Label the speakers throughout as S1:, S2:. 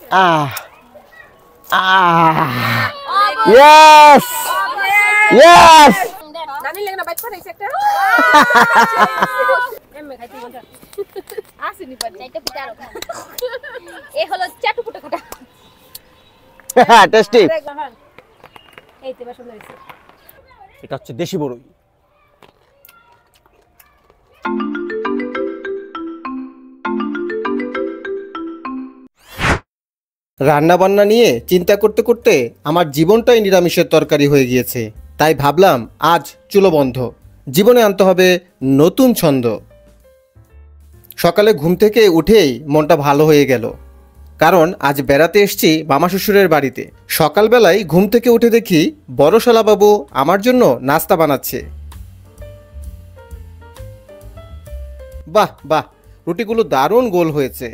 S1: Ah. Ah. Yes. Yes.
S2: Nani lagi nak baca pada sektor? Emang kaitu benda. Asyik ni pada. Itu bicara. Halo catu putar kata.
S1: Tasty.
S2: Itu macam mana?
S1: এটা হচ্ছে দেশি বড়ই। রান্না বান্না নিয়ে চিন্তা করতে করতে আমার জীবনটাই নিরামিষের তরকারি হয়ে গিয়েছে। তাই ভাবলাম আজ চুলো বন্ধ, জীবনে আনতে হবে নতুন ছন্দ। সকালে ঘুম থেকে উঠেই মনটা ভালো হয়ে গেল, কারণ আজ বেড়াতে এসেছি মামা শ্বশুরের বাড়িতে। সকালবেলায় ঘুম থেকে উঠে দেখি বড় শালাবাবু আমার জন্য নাস্তা বানাচ্ছে। বাহ বাহ, রুটিগুলো দারুণ গোল হয়েছে,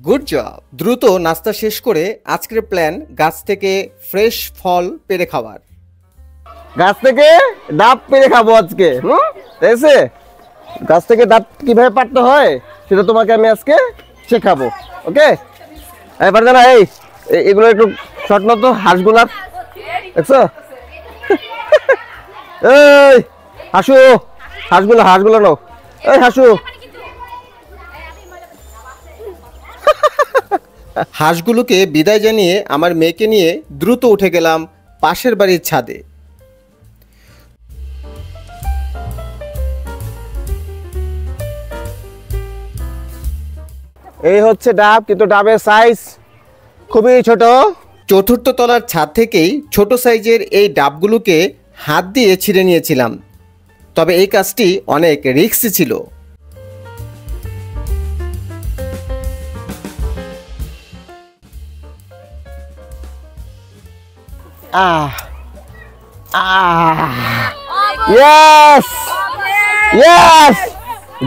S1: গুড জব। দ্রুত নাস্তা শেষ করে আজকের প্ল্যান গাছ থেকে ফ্রেশ ফল পেড়ে খাওয়ার। গাছ থেকে ডাব পেড়ে খাবো আজকে। এসে গাছ থেকে ডাব কিভাবে পাড়তে হয় সেটা তোমাকে আমি আজকে শেখাবো। ওকে, এই পারজানা, এই এগুলো একটু শর্ট নাও তো, হাঁসগুলা দেখছো? এই হাসু, হাঁসগুলো নাও। এই হাসু, হাঁসগুলোকে বিদায় জানিয়ে আমার মেয়েকে নিয়ে দ্রুত উঠে গেলাম পাশের বাড়ির ছাদে। এই হচ্ছে ডাব, কিন্তু ডাবের সাইজ খুবই ছোট। চতুর্থ তলার ছাদ থেকেই ছোট সাইজের এই ডাবগুলোকে হাত দিয়ে ছিঁড়ে নিয়েছিলাম, তবে এই কাজটি অনেক রিস্কি ছিল।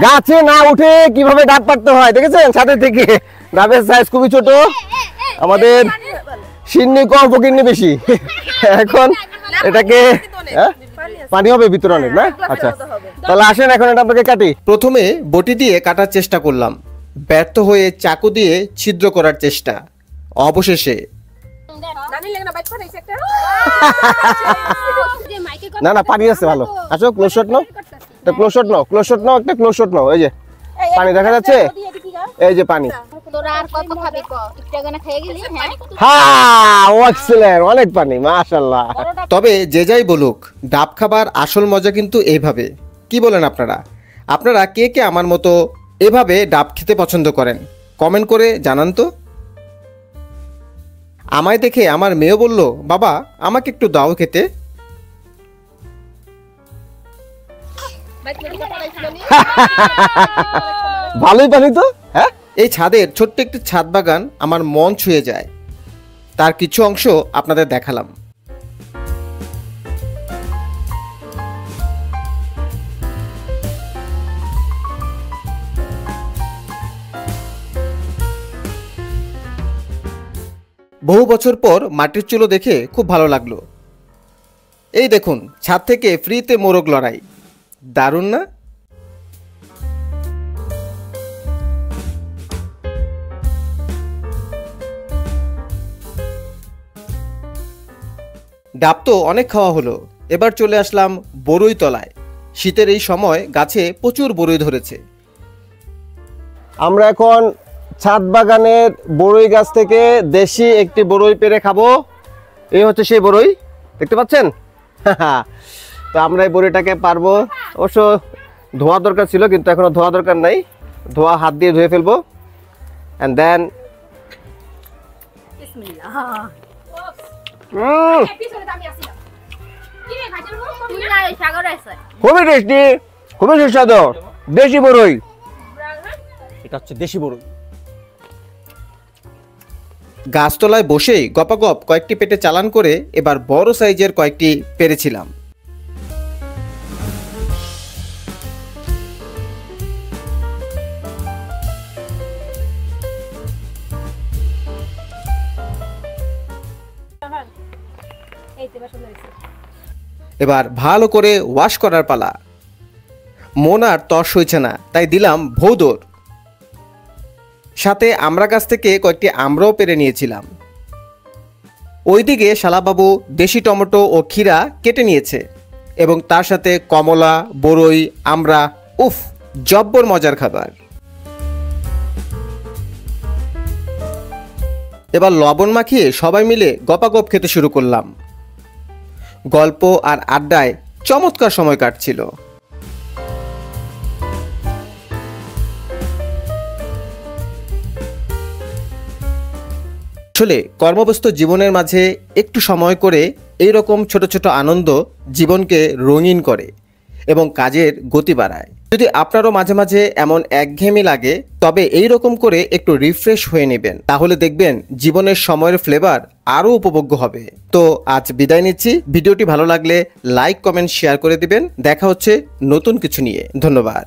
S1: গাছে না উঠে কিভাবে ডাব পাড়তে হয় দেখেছেন? ছাদের থেকে ডাবের সাইজ খুবই ছোট, আমাদের সিন্নি কম ফকিন্নি বেশি। এখন এটাকে পানি হবে ভিতরে অনেক, না? আচ্ছা, তাহলে আসেন এখন এটা আপনাকে কাটি। প্রথমে বটি দিয়ে কাটার চেষ্টা করলাম, ব্যর্থ হয়ে চাকু দিয়ে ছিদ্র করার চেষ্টা। অবশেষে না না, পানি আছে ভালো। আসো, ক্লোজ শট নাও, একটা ক্লোজ শট নাও, ক্লোজ শট নাও, একটা ক্লোজ শট নাও। এই যে পানি দেখা যাচ্ছে, এই যে পানি। অনেক পানি, মাশাআল্লাহ। তবে যে যাই বলুক, ডাব খাবার আসল মজা কিন্তু এইভাবে। কি বলেন আপনারা? আপনারা কে কে আমার মতো এভাবে ডাব খেতে পছন্দ করেন? কমেন্ট করে জানান তো। আমায় দেখে আমার মেয়ে বলল, বাবা আমাকে একটু দাও খেতে। ভালোই পানি তো। হ্যাঁ, এই ছাদের ছোট্ট একটি ছাদ বাগান আমার মন ছুঁয়ে যায়। তার কিছু অংশ আপনাদের দেখালাম। বহু বছর পর মাটির চুলো দেখে খুব ভালো লাগলো। এই দেখুন, ছাদ থেকে ফ্রিতে মোরগ লড়াই, দারুণ না? ডাব তো অনেক খাওয়া হলো, এবার চলে আসলাম বড়ই তলায়। শীতের এই সময় গাছে প্রচুর বড়ই ধরেছে। আমরা এখন ছাদ বাগানের বড়ই গাছ থেকে দেশি একটি বড়ই পেড়ে খাবো। এই হচ্ছে সেই বড়ই, দেখতে পাচ্ছেন? তো আমরা এই বড়িটাকে পারবো। অবশ্য ধোয়া দরকার ছিল, কিন্তু এখনো ধোয়া দরকার নাই, ধোয়া হাত দিয়ে ধুয়ে ফেলবো। এন্ড দেন খুবই টেস্টি, খুবই সুস্বাদু দেশি বড়ই। এটা হচ্ছে দেশি বড়ই। গাছতলায় বসেই গপাগপ কয়েকটি পেটে চালান করে এবার বড় সাইজের কয়েকটি পেরেছিলাম। এবার ভালো করে ওয়াশ করার পালা। মন আর তর সইছে না, তাই দিলাম ভৌদর। সাথে আমরা গাছ থেকে কয়েকটি আমরাও পেরে নিয়েছিলাম। ওইদিকে শালাবাবু দেশি টমেটো ও ক্ষীরা কেটে নিয়েছে এবং তার সাথে কমলা, বরই, আমড়া, উফ, জব্বর মজার খাবার। এবার লবণ মাখিয়ে সবাই মিলে গপাগপ খেতে শুরু করলাম। গল্প আর আড্ডায় চমৎকার সময় কাটছিল। আসলে কর্মব্যস্ত জীবনের মাঝে একটু সময় করে এই রকম ছোট ছোট আনন্দ জীবনকে রঙিন করে এবং কাজের গতি বাড়ায়। যদি আপনারও মাঝে মাঝে এমন একঘেয়েমি লাগে তবে এই রকম করে একটু রিফ্রেশ হয়ে নেবেন, তাহলে দেখবেন জীবনের সময়ের ফ্লেভার আরও উপভোগ্য হবে। তো আজ বিদায় নিচ্ছি। ভিডিওটি ভালো লাগলে লাইক, কমেন্ট, শেয়ার করে দিবেন। দেখা হচ্ছে নতুন কিছু নিয়ে। ধন্যবাদ।